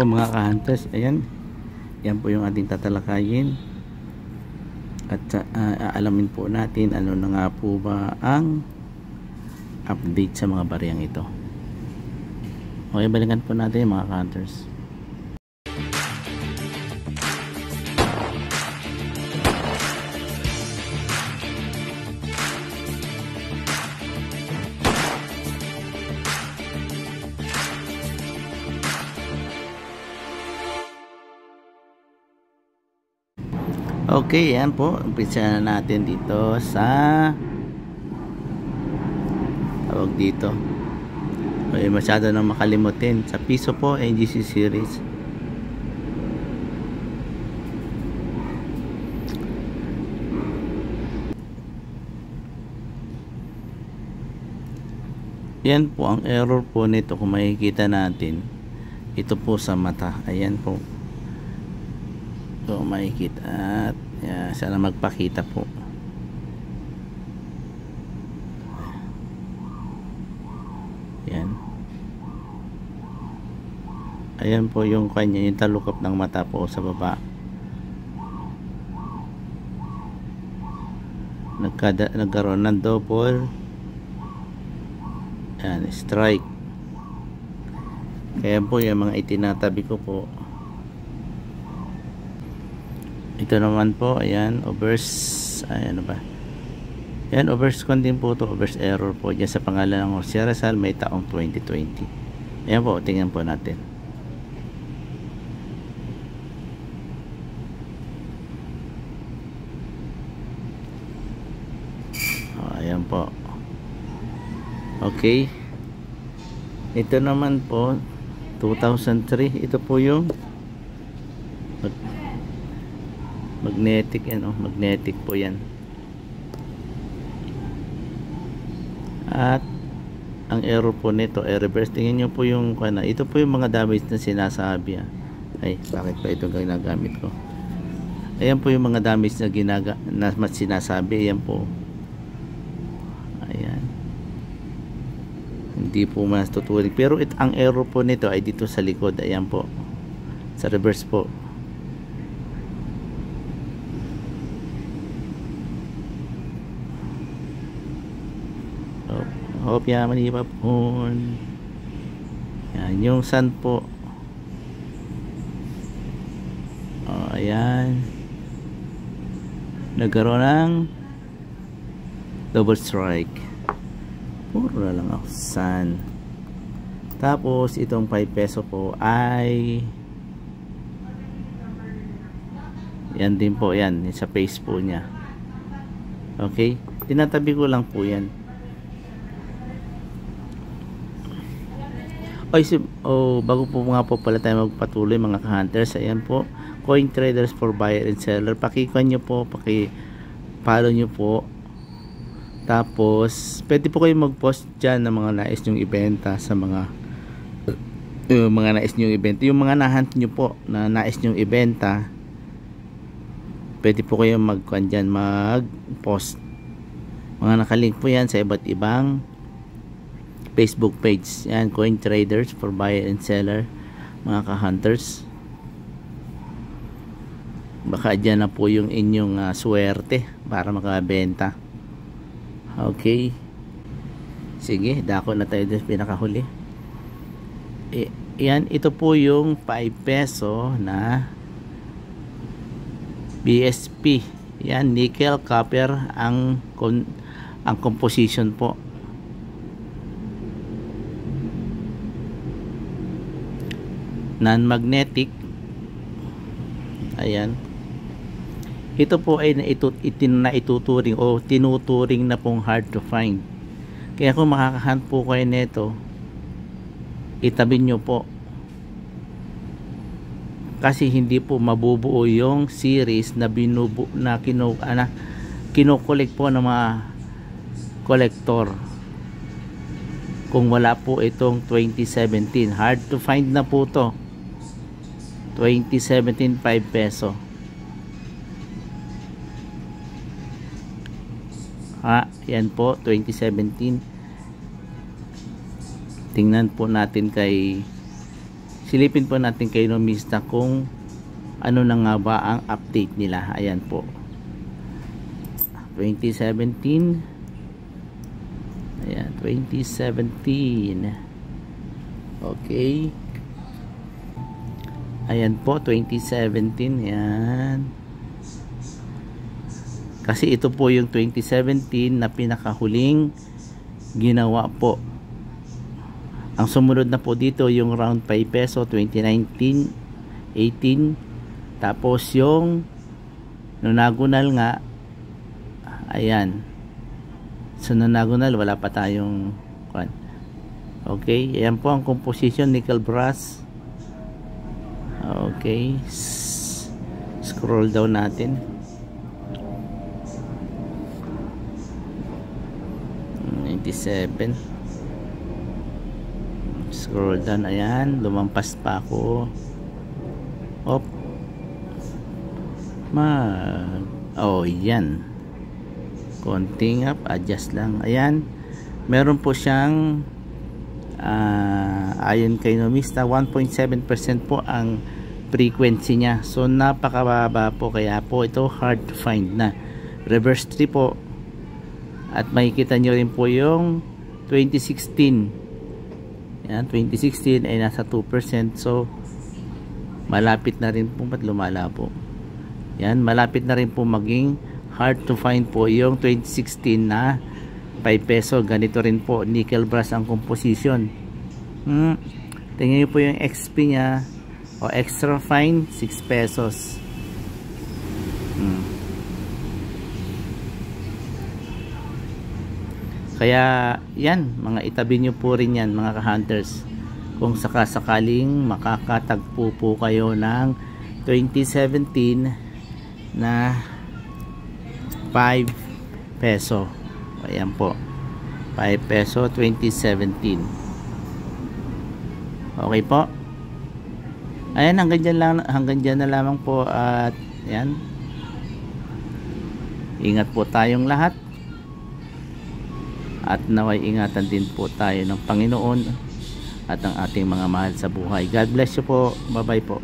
po mga ka-hunters, ayan, yan po yung ating tatalakayin at aalamin po natin ano na nga po ba ang update sa mga bariyang ito. Okay, balikan po natin mga ka-hunters. Okay, yan po. Umpisa na natin dito sa tawag dito. Okay, masyado nang makalimutin. Sa piso po, NGC series. Yan po ang error po nito kung makikita natin. Ito po sa mata. Ayan po. So makikita at sana magpakita po. Yan. Ayan po yung kanya, yung talukap ng mata po sa baba. Nagkaroon ng double. Yan, strike. Kaya po yung mga itinatabi ko po. Ito naman po, ayan, overs, ayan ba? Ayan, overs din po to, overs error po dyan sa pangalan ng Jose Rizal, may taong 2020. Ayan po, tingnan po natin. Ayan po. Okay. Ito naman po, 2003, ito po yung magnetic, ano, magnetic po yan. At ang error po nito ay reverse. Tingnan nyo po yung ito po yung mga damage na sinasabi. Ay, bakit pa ito ginagamit ko? Ayan po yung mga damage na sinasabi. Ayan po. Ayan. Hindi po mas tutulig. Pero ang error po nito ay dito sa likod. Ayan po. Sa reverse po. Hopya manipap on. Yan yung sun po. Ayan, nagkaroon ng double strike. Puro na lang ako sun. Tapos itong 5 peso po ay yan din po, yan sa face po niya. Okay, tinatabi ko lang po yan. Bago po nga po pala tayo magpatuloy mga ka-hunters, ayan po, Coin Traders for Buyer and Seller, pakikuan nyo po, paki-follow nyo po. Tapos pwede po kayo mag-post dyan ng mga nais nyong ibenta sa mga nais nyong ibenta, yung mga nahunt nyo po na nais nyong ibenta, pwede po kayo mag-kuan dyan, mag-post. Mga nakalink po yan sa iba't ibang Facebook page. Yan, Coin Traders for Buyer and Seller, mga ka-hunters. Baka dyan na po yung inyong swerte para makabenta. Okay, sige, dako na tayo sa pinakahuli. Yan, ito po yung 5 peso na BSP. Yan, nickel, copper ang composition po. Non-magnetic. Ayan, ito po ay naituturing o tinuturing na pong hard to find. Kaya kung makakahunt po kayo nito, itabi nyo po, kasi hindi po mabubuo yung series na kinokolekt po ng mga collector kung wala po itong 2017. Hard to find na po to. 2017 5 peso. Yan po 2017. Tingnan po natin kay silipin po natin kay Numista kung ano na nga ba ang update nila. Ayan po, 2017. Ayan, 2017. Okay. Ayan po, 2017. Ayan. Kasi ito po yung 2017 na pinakahuling ginawa po. Ang sumunod na po dito yung round 5 peso 2019, 18. Tapos yung nonagonal nga, ayan. So nonagonal wala pa tayong kwan. Okay, ayan po ang composition, nickel brass. Okay, scroll down natin. Scroll down, ayan, lumampas pa ako. Op. Oh, yan. Konting up, adjust lang. Ayan. Meron po siyang ayon kay Numista, 1.7% po ang frequency niya. So napakababa po, kaya po ito hard to find na. Reverse 3 po. At makikita nyo rin po yung 2016. Yan, 2016 ay nasa 2%. So malapit na rin po, ba't lumalabo? Yan, malapit na rin po maging hard to find po yung 2016 na 5 peso. Ganito rin po, nickel brass ang composition. Tingnan nyo po yung XP nya, o extra fine, 6 pesos. Kaya yan, mga itabi nyo po rin yan mga ka-hunters, kung sakasakaling makakatagpo po kayo ng 2017 na 5 peso. Ayan po, 5 peso 2017. Okay po. Ayan, hanggang dyan na lamang po. At yan, ingat po tayong lahat. At naway ingatan din po tayo ng Panginoon at ang ating mga mahal sa buhay. God bless you po. Bye bye po.